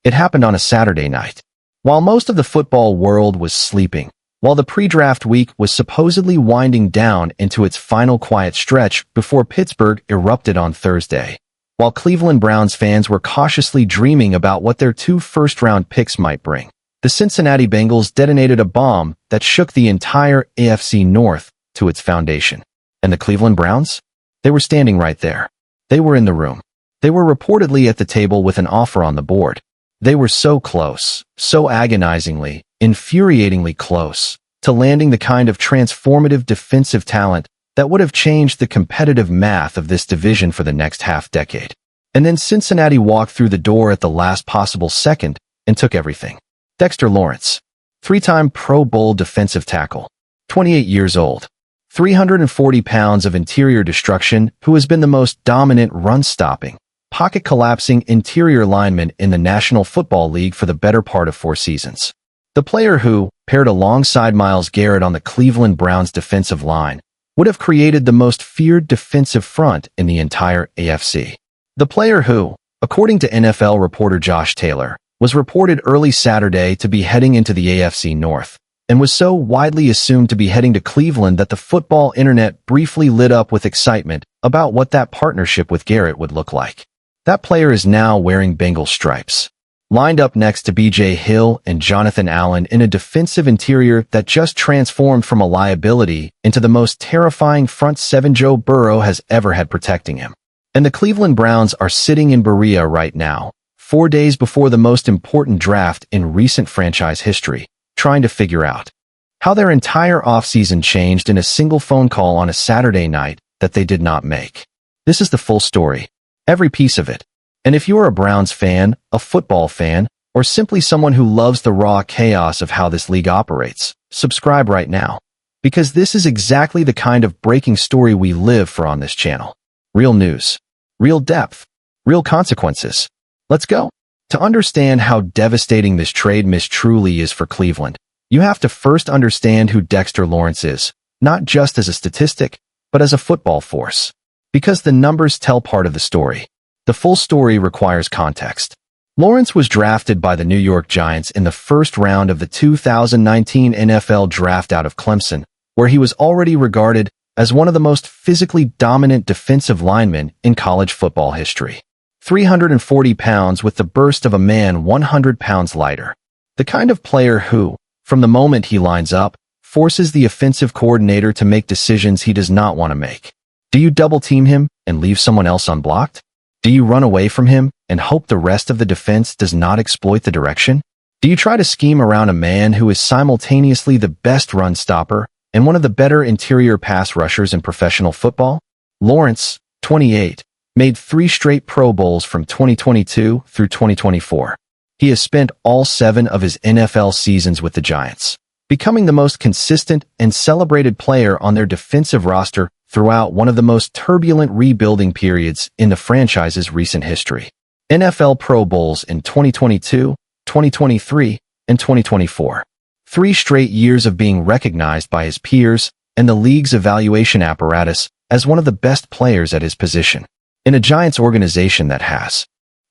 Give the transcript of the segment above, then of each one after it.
It happened on a Saturday night. While most of the football world was sleeping, while the pre-draft week was supposedly winding down into its final quiet stretch before Pittsburgh erupted on Thursday, while Cleveland Browns fans were cautiously dreaming about what their 2 first-round picks might bring, the Cincinnati Bengals detonated a bomb that shook the entire AFC North to its foundation. And the Cleveland Browns? They were standing right there. They were in the room. They were reportedly at the table with an offer on the board. They were so close, so agonizingly, infuriatingly close, to landing the kind of transformative defensive talent that would have changed the competitive math of this division for the next half-decade. And then Cincinnati walked through the door at the last possible second and took everything. Dexter Lawrence, 3-time Pro Bowl defensive tackle, 28 years old, 340 pounds of interior destruction, who has been the most dominant run-stopping, pocket-collapsing interior lineman in the National Football League for the better part of 4 seasons. The player who, paired alongside Myles Garrett on the Cleveland Browns defensive line, would have created the most feared defensive front in the entire AFC. The player who, according to NFL reporter Josh Taylor, was reported early Saturday to be heading into the AFC North, and was so widely assumed to be heading to Cleveland that the football internet briefly lit up with excitement about what that partnership with Garrett would look like. That player is now wearing Bengals stripes, lined up next to B.J. Hill and Jonathan Allen in a defensive interior that just transformed from a liability into the most terrifying front 7 Joe Burrow has ever had protecting him. And the Cleveland Browns are sitting in Berea right now, 4 days before the most important draft in recent franchise history, trying to figure out how their entire offseason changed in a single phone call on a Saturday night that they did not make. This is the full story, every piece of it. And if you are a Browns fan, a football fan, or simply someone who loves the raw chaos of how this league operates, subscribe right now. Because this is exactly the kind of breaking story we live for on this channel. Real news, real depth, real consequences. Let's go. To understand how devastating this trade miss truly is for Cleveland, you have to first understand who Dexter Lawrence is, not just as a statistic, but as a football force. Because the numbers tell part of the story. The full story requires context. Lawrence was drafted by the New York Giants in the first round of the 2019 NFL Draft out of Clemson, where he was already regarded as one of the most physically dominant defensive linemen in college football history. 340 pounds with the burst of a man 100 pounds lighter. The kind of player who, from the moment he lines up, forces the offensive coordinator to make decisions he does not want to make. Do you double-team him and leave someone else unblocked? Do you run away from him and hope the rest of the defense does not exploit the direction? Do you try to scheme around a man who is simultaneously the best run stopper and one of the better interior pass rushers in professional football? Lawrence, 28, made 3 straight Pro Bowls from 2022 through 2024. He has spent all 7 of his NFL seasons with the Giants, becoming the most consistent and celebrated player on their defensive roster throughout one of the most turbulent rebuilding periods in the franchise's recent history. NFL Pro Bowls in 2022, 2023, and 2024. 3 straight years of being recognized by his peers and the league's evaluation apparatus as one of the best players at his position. In a Giants organization that has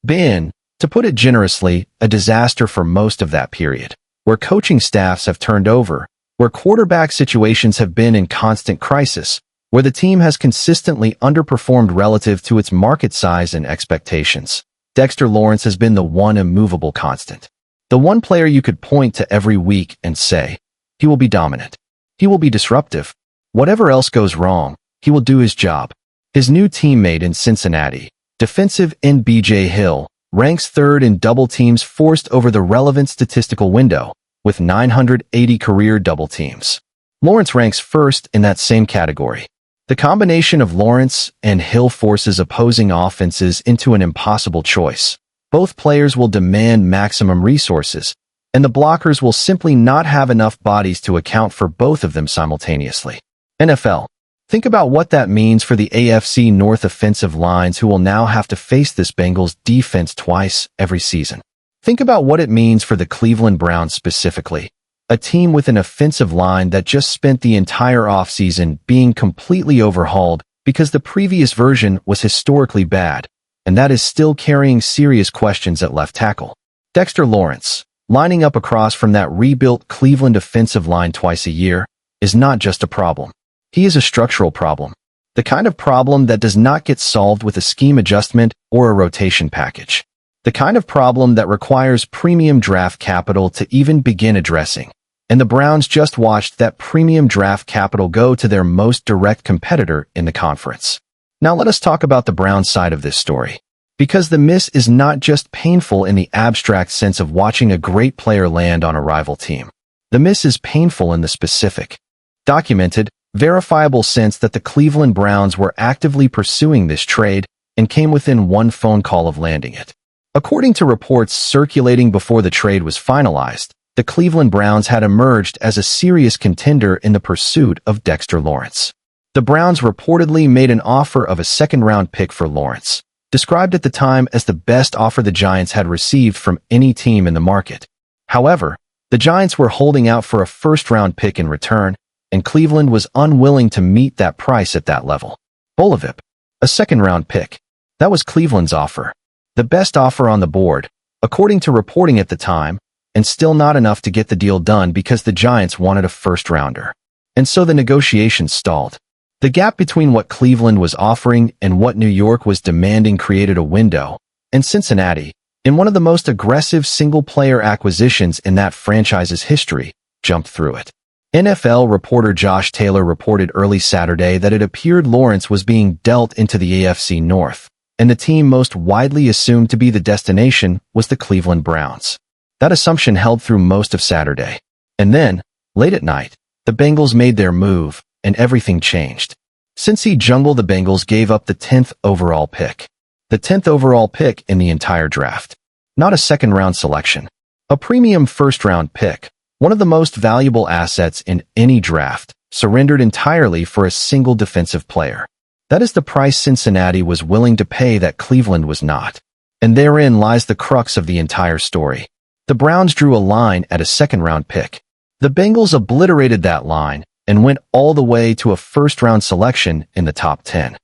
been, to put it generously, a disaster for most of that period, where coaching staffs have turned over, where quarterback situations have been in constant crisis, where the team has consistently underperformed relative to its market size and expectations. Dexter Lawrence has been the one immovable constant. The one player you could point to every week and say, he will be dominant. He will be disruptive. Whatever else goes wrong, he will do his job. His new teammate in Cincinnati, defensive end B.J. Hill, ranks 3rd in double teams forced over the relevant statistical window, with 980 career double teams. Lawrence ranks 1st in that same category. The combination of Lawrence and Hill forces opposing offenses into an impossible choice. Both players will demand maximum resources, and the blockers will simply not have enough bodies to account for both of them simultaneously. NFL. Think about what that means for the AFC North offensive lines who will now have to face this Bengals defense twice every season. Think about what it means for the Cleveland Browns specifically, a team with an offensive line that just spent the entire offseason being completely overhauled because the previous version was historically bad, and that is still carrying serious questions at left tackle. Dexter Lawrence, lining up across from that rebuilt Cleveland offensive line twice a year, is not just a problem. He is a structural problem. The kind of problem that does not get solved with a scheme adjustment or a rotation package. The kind of problem that requires premium draft capital to even begin addressing. And the Browns just watched that premium draft capital go to their most direct competitor in the conference. Now let us talk about the Browns side of this story. Because the miss is not just painful in the abstract sense of watching a great player land on a rival team. The miss is painful in the specific, documented, verifiable sense that the Cleveland Browns were actively pursuing this trade and came within one phone call of landing it. According to reports circulating before the trade was finalized, the Cleveland Browns had emerged as a serious contender in the pursuit of Dexter Lawrence. The Browns reportedly made an offer of a second-round pick for Lawrence, described at the time as the best offer the Giants had received from any team in the market. However, the Giants were holding out for a first-round pick in return, and Cleveland was unwilling to meet that price at that level. Bolivip, a second-round pick. That was Cleveland's offer. The best offer on the board, according to reporting at the time, and still not enough to get the deal done because the Giants wanted a first-rounder. And so the negotiations stalled. The gap between what Cleveland was offering and what New York was demanding created a window, and Cincinnati, in one of the most aggressive single-player acquisitions in that franchise's history, jumped through it. NFL reporter Josh Taylor reported early Saturday that it appeared Lawrence was being dealt into the AFC North, and the team most widely assumed to be the destination was the Cleveland Browns. That assumption held through most of Saturday. And then, late at night, the Bengals made their move, and everything changed. Cincy Jungle, the Bengals gave up the 10th overall pick. The 10th overall pick in the entire draft. Not a second-round selection. A premium first-round pick, one of the most valuable assets in any draft, surrendered entirely for a single defensive player. That is the price Cincinnati was willing to pay that Cleveland was not. And therein lies the crux of the entire story. The Browns drew a line at a second-round pick. The Bengals obliterated that line and went all the way to a first-round selection in the top 10.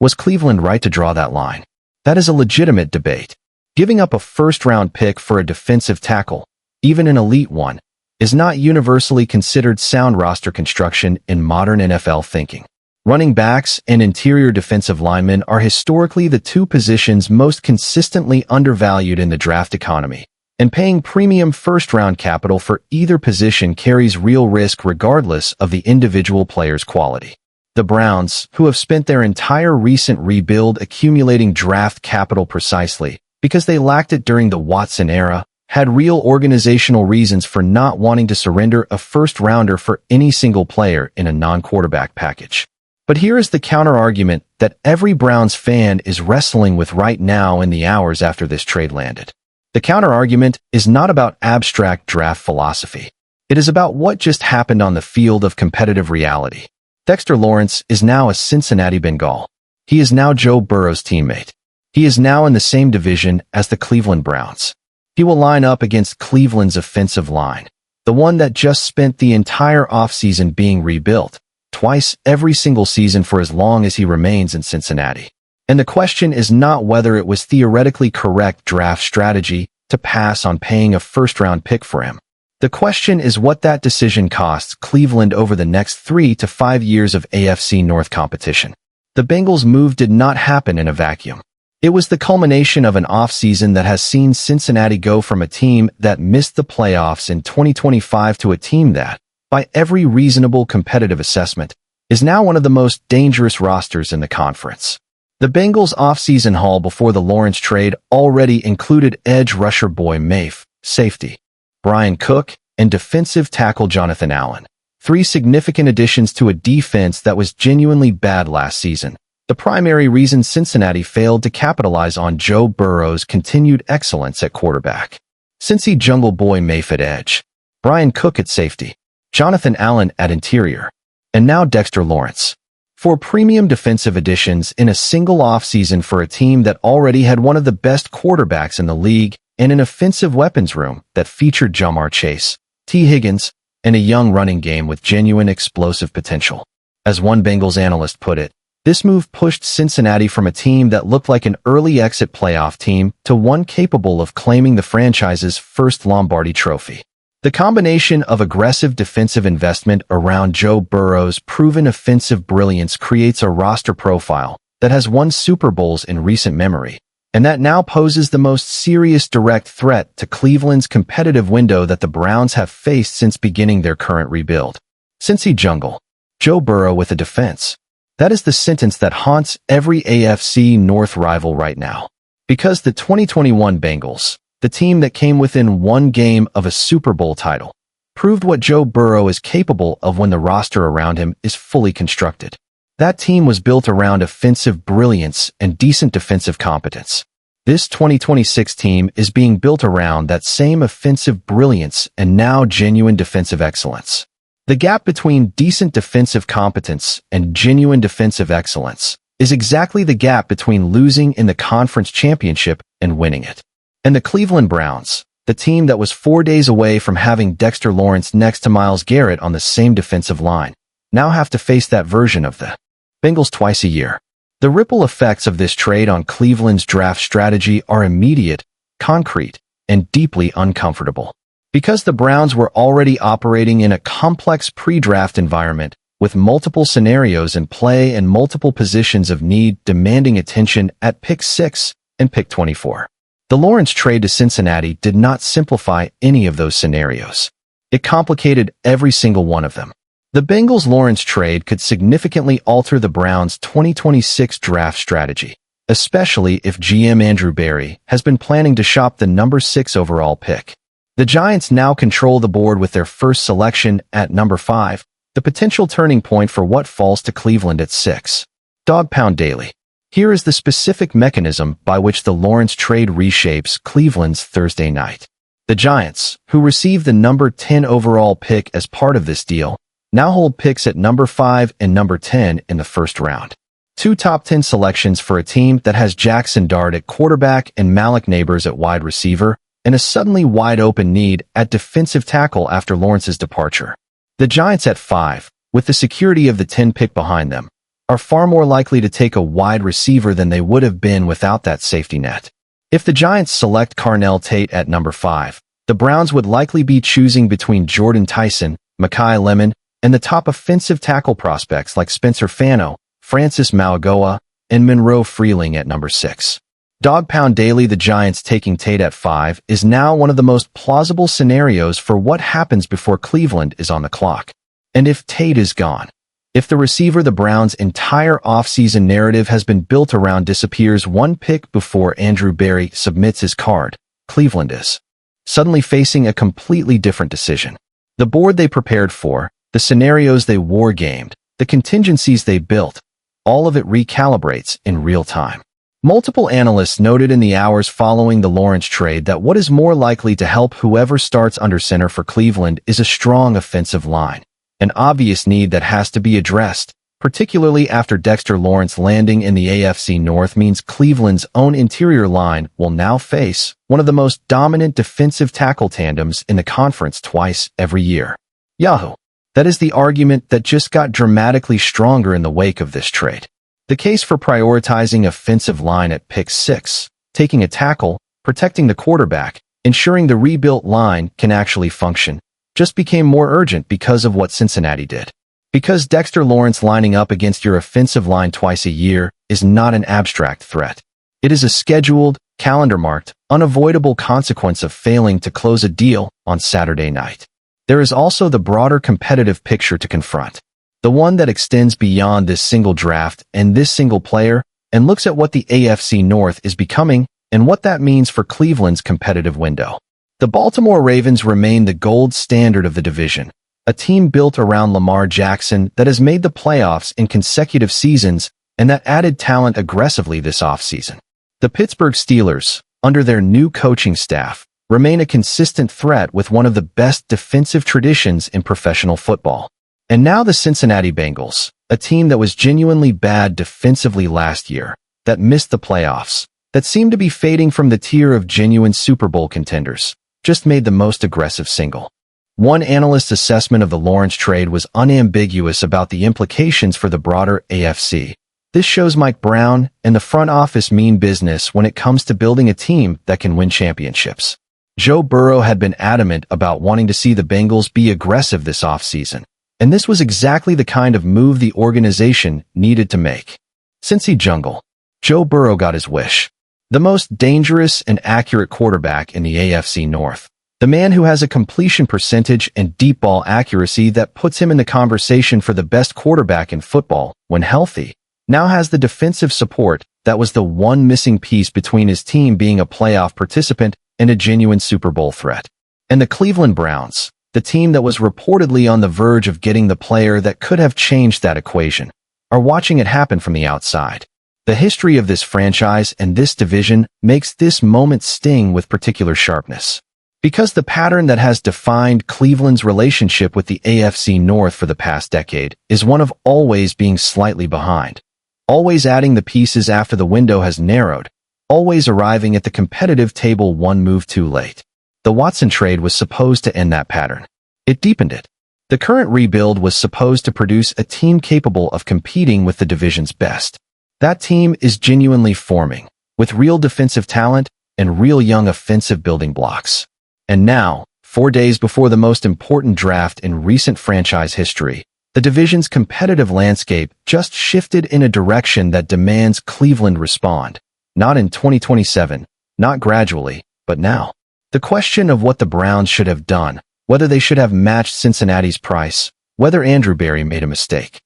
Was Cleveland right to draw that line? That is a legitimate debate. Giving up a first-round pick for a defensive tackle, even an elite one, is not universally considered sound roster construction in modern NFL thinking. Running backs and interior defensive linemen are historically the two positions most consistently undervalued in the draft economy, and paying premium first-round capital for either position carries real risk regardless of the individual player's quality. The Browns, who have spent their entire recent rebuild accumulating draft capital precisely because they lacked it during the Watson era, had real organizational reasons for not wanting to surrender a first-rounder for any single player in a non-quarterback package. But here is the counter-argument that every Browns fan is wrestling with right now in the hours after this trade landed. The counter-argument is not about abstract draft philosophy. It is about what just happened on the field of competitive reality. Dexter Lawrence is now a Cincinnati Bengal. He is now Joe Burrow's teammate. He is now in the same division as the Cleveland Browns. He will line up against Cleveland's offensive line, the one that just spent the entire offseason being rebuilt, twice every single season for as long as he remains in Cincinnati. And the question is not whether it was theoretically correct draft strategy to pass on paying a first-round pick for him. The question is what that decision costs Cleveland over the next 3 to 5 years of AFC North competition. The Bengals' move did not happen in a vacuum. It was the culmination of an offseason that has seen Cincinnati go from a team that missed the playoffs in 2025 to a team that, by every reasonable competitive assessment, is now one of the most dangerous rosters in the conference. The Bengals' offseason haul before the Lawrence trade already included edge rusher Boy Mafe, safety Brian Cook, and defensive tackle Jonathan Allen. 3 significant additions to a defense that was genuinely bad last season. The primary reason Cincinnati failed to capitalize on Joe Burrow's continued excellence at quarterback. Cincy Jungle Boy Mafe at edge, Brian Cook at safety, Jonathan Allen at interior, and now Dexter Lawrence. 4 premium defensive additions in a single offseason for a team that already had one of the best quarterbacks in the league and an offensive weapons room that featured Jamar Chase, T. Higgins, and a young running game with genuine explosive potential. As one Bengals analyst put it, This move pushed Cincinnati from a team that looked like an early exit playoff team to one capable of claiming the franchise's first Lombardi trophy. The combination of aggressive defensive investment around Joe Burrow's proven offensive brilliance creates a roster profile that has won Super Bowls in recent memory, and that now poses the most serious direct threat to Cleveland's competitive window that the Browns have faced since beginning their current rebuild. Cincy Jungle. Joe Burrow with a defense. That is the sentence that haunts every AFC North rival right now. Because the 2021 Bengals, the team that came within one game of a Super Bowl title, proved what Joe Burrow is capable of when the roster around him is fully constructed. That team was built around offensive brilliance and decent defensive competence. This 2026 team is being built around that same offensive brilliance and now genuine defensive excellence. The gap between decent defensive competence and genuine defensive excellence is exactly the gap between losing in the conference championship and winning it. And the Cleveland Browns, the team that was 4 days away from having Dexter Lawrence next to Myles Garrett on the same defensive line, now have to face that version of the Bengals twice a year. The ripple effects of this trade on Cleveland's draft strategy are immediate, concrete, and deeply uncomfortable. Because the Browns were already operating in a complex pre-draft environment with multiple scenarios in play and multiple positions of need demanding attention at pick 6 and pick 24. The Lawrence trade to Cincinnati did not simplify any of those scenarios. It complicated every single one of them. The Bengals-Lawrence trade could significantly alter the Browns' 2026 draft strategy, especially if GM Andrew Berry has been planning to shop the number 6 overall pick. The Giants now control the board with their first selection at number 5, the potential turning point for what falls to Cleveland at 6. Dog Pound Daily. Here is the specific mechanism by which the Lawrence trade reshapes Cleveland's Thursday night. The Giants, who received the number 10 overall pick as part of this deal, now hold picks at number 5 and number 10 in the first round. 2 top 10 selections for a team that has Jackson Dart at quarterback and Malik Nabers at wide receiver, and a suddenly wide-open need at defensive tackle after Lawrence's departure. The Giants at 5, with the security of the 10 pick behind them, are far more likely to take a wide receiver than they would have been without that safety net. If the Giants select Carnell Tate at number 5, the Browns would likely be choosing between Jordan Tyson, Mekhi Lemon, and the top offensive tackle prospects like Spencer Fano, Francis Mauigoa, and Monroe Freeling at number 6. Dog Pound Daily. The Giants taking Tate at 5 is now one of the most plausible scenarios for what happens before Cleveland is on the clock. And if Tate is gone, if the receiver the Browns' entire offseason narrative has been built around disappears one pick before Andrew Berry submits his card, Cleveland is suddenly facing a completely different decision. The board they prepared for, the scenarios they war-gamed, the contingencies they built, all of it recalibrates in real time. Multiple analysts noted in the hours following the Lawrence trade that what is more likely to help whoever starts under center for Cleveland is a strong offensive line, an obvious need that has to be addressed, particularly after Dexter Lawrence landing in the AFC North means Cleveland's own interior line will now face one of the most dominant defensive tackle tandems in the conference twice every year. Yahoo! That is the argument that just got dramatically stronger in the wake of this trade. The case for prioritizing offensive line at pick 6, taking a tackle, protecting the quarterback, ensuring the rebuilt line can actually function, just became more urgent because of what Cincinnati did. Because Dexter Lawrence lining up against your offensive line twice a year is not an abstract threat. It is a scheduled, calendar-marked, unavoidable consequence of failing to close a deal on Saturday night. There is also the broader competitive picture to confront. The one that extends beyond this single draft and this single player and looks at what the AFC North is becoming and what that means for Cleveland's competitive window. The Baltimore Ravens remain the gold standard of the division, a team built around Lamar Jackson that has made the playoffs in consecutive seasons and that added talent aggressively this offseason. The Pittsburgh Steelers, under their new coaching staff, remain a consistent threat with one of the best defensive traditions in professional football. And now the Cincinnati Bengals, a team that was genuinely bad defensively last year, that missed the playoffs, that seemed to be fading from the tier of genuine Super Bowl contenders, just made the most aggressive single. One analyst's assessment of the Lawrence trade was unambiguous about the implications for the broader AFC. This shows Mike Brown and the front office mean business when it comes to building a team that can win championships. Joe Burrow had been adamant about wanting to see the Bengals be aggressive this offseason, and this was exactly the kind of move the organization needed to make. Cincy Jungle. Joe Burrow got his wish. The most dangerous and accurate quarterback in the AFC North. The man who has a completion percentage and deep ball accuracy that puts him in the conversation for the best quarterback in football when healthy, now has the defensive support that was the one missing piece between his team being a playoff participant and a genuine Super Bowl threat. And the Cleveland Browns, the team that was reportedly on the verge of getting the player that could have changed that equation, are watching it happen from the outside. The history of this franchise and this division makes this moment sting with particular sharpness. Because the pattern that has defined Cleveland's relationship with the AFC North for the past decade is one of always being slightly behind, always adding the pieces after the window has narrowed, always arriving at the competitive table one move too late. The Watson trade was supposed to end that pattern. It deepened it. The current rebuild was supposed to produce a team capable of competing with the division's best. That team is genuinely forming, with real defensive talent and real young offensive building blocks. And now, 4 days before the most important draft in recent franchise history, the division's competitive landscape just shifted in a direction that demands Cleveland respond. Not in 2027, not gradually, but now. The question of what the Browns should have done, whether they should have matched Cincinnati's price, whether Andrew Berry made a mistake,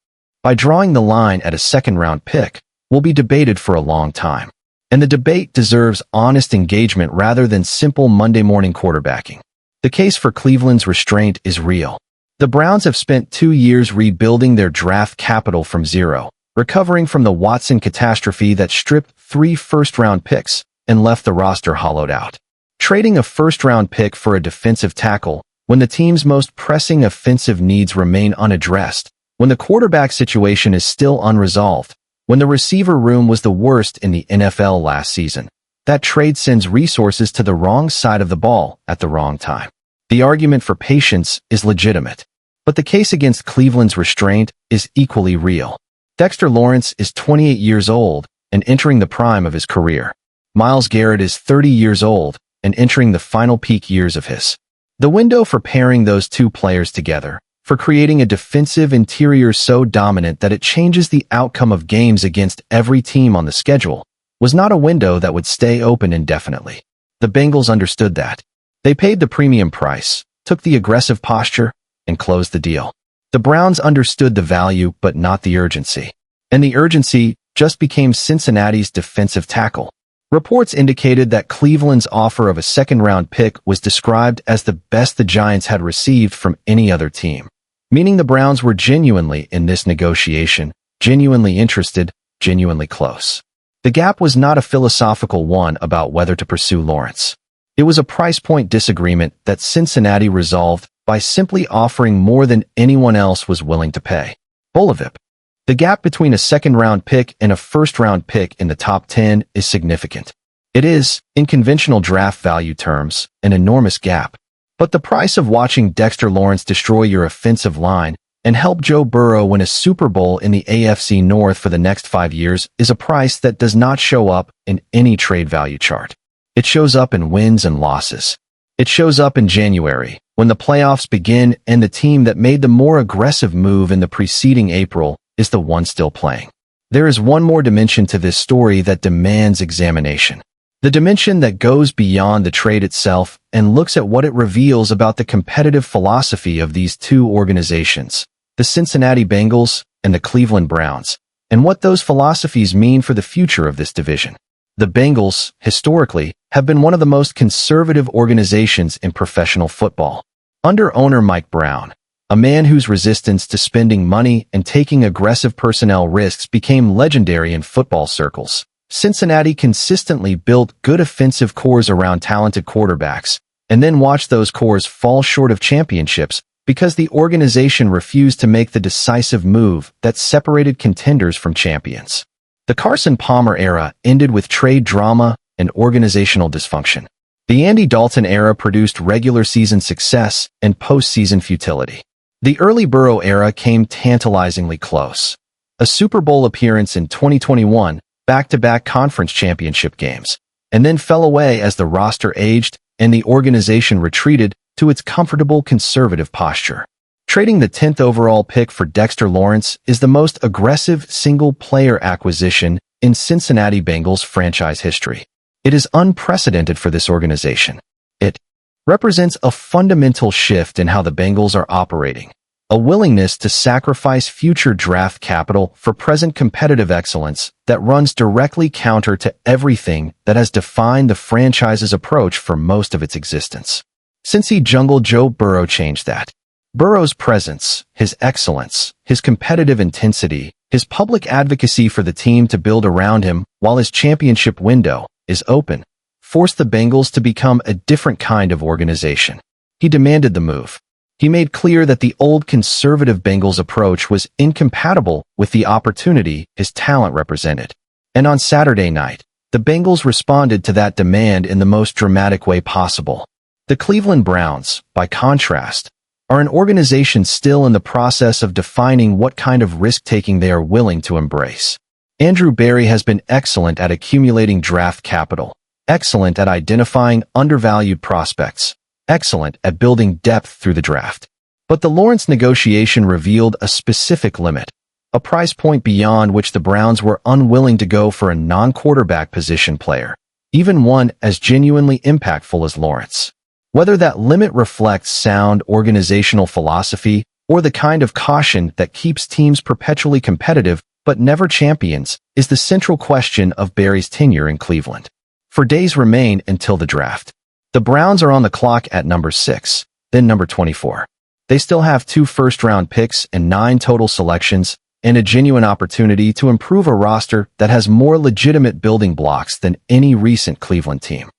by drawing the line at a second-round pick, will be debated for a long time. And the debate deserves honest engagement rather than simple Monday morning quarterbacking. The case for Cleveland's restraint is real. The Browns have spent 2 years rebuilding their draft capital from zero, recovering from the Watson catastrophe that stripped 3 first-round picks and left the roster hollowed out. Trading a first-round pick for a defensive tackle when the team's most pressing offensive needs remain unaddressed, when the quarterback situation is still unresolved, when the receiver room was the worst in the NFL last season, that trade sends resources to the wrong side of the ball at the wrong time. The argument for patience is legitimate, but the case against Cleveland's restraint is equally real. Dexter Lawrence is 28 years old and entering the prime of his career. Myles Garrett is 30 years old and entering the final peak years of his. The window for pairing those two players together, for creating a defensive interior so dominant that it changes the outcome of games against every team on the schedule, was not a window that would stay open indefinitely. The Bengals understood that. They paid the premium price, took the aggressive posture, and closed the deal. The Browns understood the value but not the urgency. And the urgency just became Cincinnati's defensive tackle. Reports indicated that Cleveland's offer of a second-round pick was described as the best the Giants had received from any other team, meaning the Browns were genuinely in this negotiation, genuinely interested, genuinely close. The gap was not a philosophical one about whether to pursue Lawrence. It was a price point disagreement that Cincinnati resolved by simply offering more than anyone else was willing to pay. Bullivip. The gap between a second-round pick and a first-round pick in the top 10 is significant. It is, in conventional draft value terms, an enormous gap. But the price of watching Dexter Lawrence destroy your offensive line and help Joe Burrow win a Super Bowl in the AFC North for the next 5 years is a price that does not show up in any trade value chart. It shows up in wins and losses. It shows up in January, when the playoffs begin and the team that made the more aggressive move in the preceding April is the one still playing. There is one more dimension to this story that demands examination. The dimension that goes beyond the trade itself and looks at what it reveals about the competitive philosophy of these two organizations, the Cincinnati Bengals and the Cleveland Browns, and what those philosophies mean for the future of this division. The Bengals, historically, have been one of the most conservative organizations in professional football. Under owner Mike Brown, a man whose resistance to spending money and taking aggressive personnel risks became legendary in football circles, Cincinnati consistently built good offensive cores around talented quarterbacks, and then watched those cores fall short of championships because the organization refused to make the decisive move that separated contenders from champions. The Carson Palmer era ended with trade drama and organizational dysfunction. The Andy Dalton era produced regular season success and postseason futility. The early Burrow era came tantalizingly close. a Super Bowl appearance in 2021, back-to-back conference championship games, and then fell away as the roster aged and the organization retreated to its comfortable conservative posture. Trading the 10th overall pick for Dexter Lawrence is the most aggressive single-player acquisition in Cincinnati Bengals franchise history. It is unprecedented for this organization. It represents a fundamental shift in how the Bengals are operating, a willingness to sacrifice future draft capital for present competitive excellence that runs directly counter to everything that has defined the franchise's approach for most of its existence. Cincy jungle Joe Burrow changed that. Burrow's presence, his excellence, his competitive intensity, his public advocacy for the team to build around him while his championship window is open, forced the Bengals to become a different kind of organization. He demanded the move. He made clear that the old conservative Bengals approach was incompatible with the opportunity his talent represented. And on Saturday night, the Bengals responded to that demand in the most dramatic way possible. The Cleveland Browns, by contrast, are an organization still in the process of defining what kind of risk-taking they are willing to embrace. Andrew Berry has been excellent at accumulating draft capital, excellent at identifying undervalued prospects, excellent at building depth through the draft. But the Lawrence negotiation revealed a specific limit, a price point beyond which the Browns were unwilling to go for a non-quarterback position player, even one as genuinely impactful as Lawrence. Whether that limit reflects sound organizational philosophy or the kind of caution that keeps teams perpetually competitive but never champions is the central question of Berry's tenure in Cleveland. For days remain until the draft. The Browns are on the clock at number 6, then number 24. They still have 2 first-round picks and 9 total selections, and a genuine opportunity to improve a roster that has more legitimate building blocks than any recent Cleveland team.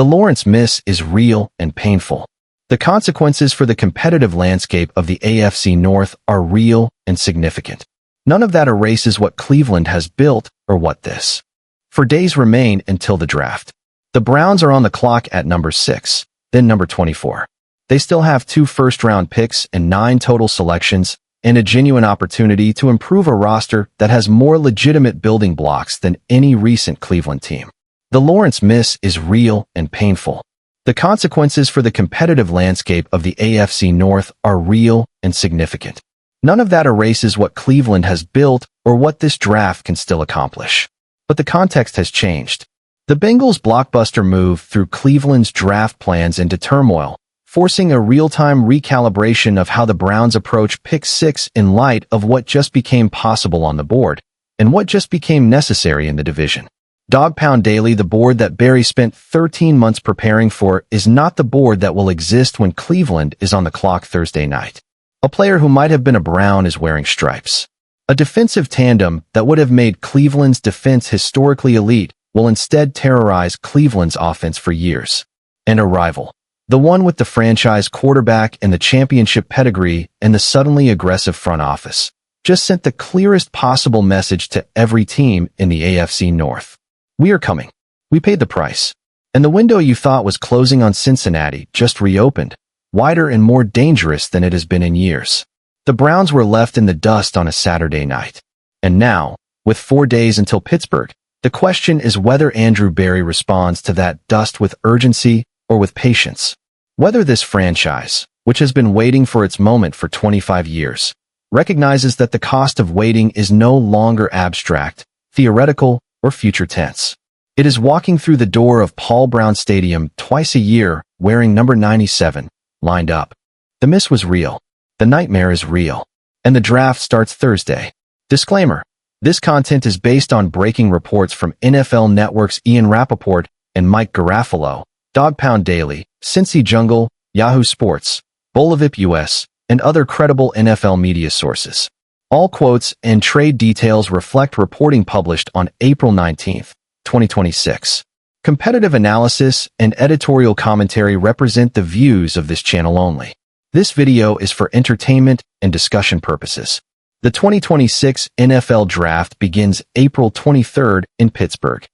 The Lawrence miss is real and painful. The consequences for the competitive landscape of the AFC North are real and significant. None of that erases what Cleveland has built or what this. For days remain until the draft. The Browns are on the clock at number 6, then number 24. They still have 2 first-round picks and 9 total selections, and a genuine opportunity to improve a roster that has more legitimate building blocks than any recent Cleveland team. The Lawrence miss is real and painful. The consequences for the competitive landscape of the AFC North are real and significant. None of that erases what Cleveland has built or what this draft can still accomplish. But the context has changed. The Bengals' blockbuster move threw Cleveland's draft plans into turmoil, forcing a real-time recalibration of how the Browns approach pick 6 in light of what just became possible on the board and what just became necessary in the division. Dog Pound Daily, the board that Berry spent 13 months preparing for, is not the board that will exist when Cleveland is on the clock Thursday night. A player who might have been a Brown is wearing stripes. A defensive tandem that would have made Cleveland's defense historically elite will instead terrorize Cleveland's offense for years. And a rival, the one with the franchise quarterback and the championship pedigree and the suddenly aggressive front office, just sent the clearest possible message to every team in the AFC North. We are coming. We paid the price. And the window you thought was closing on Cincinnati just reopened, wider and more dangerous than it has been in years. The Browns were left in the dust on a Saturday night. And now, with 4 days until Pittsburgh, the question is whether Andrew Berry responds to that dust with urgency or with patience. Whether this franchise, which has been waiting for its moment for 25 years, recognizes that the cost of waiting is no longer abstract, theoretical, or future tense. It is walking through the door of Paul Brown Stadium twice a year, wearing number 97, lined up. The miss was real. The nightmare is real. And the draft starts Thursday. Disclaimer. This content is based on breaking reports from NFL Network's Ian Rappaport and Mike Garafolo, Dog Pound Daily, Cincy Jungle, Yahoo Sports, Bolivip US, and other credible NFL media sources. All quotes and trade details reflect reporting published on April 19, 2026. Competitive analysis and editorial commentary represent the views of this channel only. This video is for entertainment and discussion purposes. The 2026 NFL Draft begins April 23rd in Pittsburgh.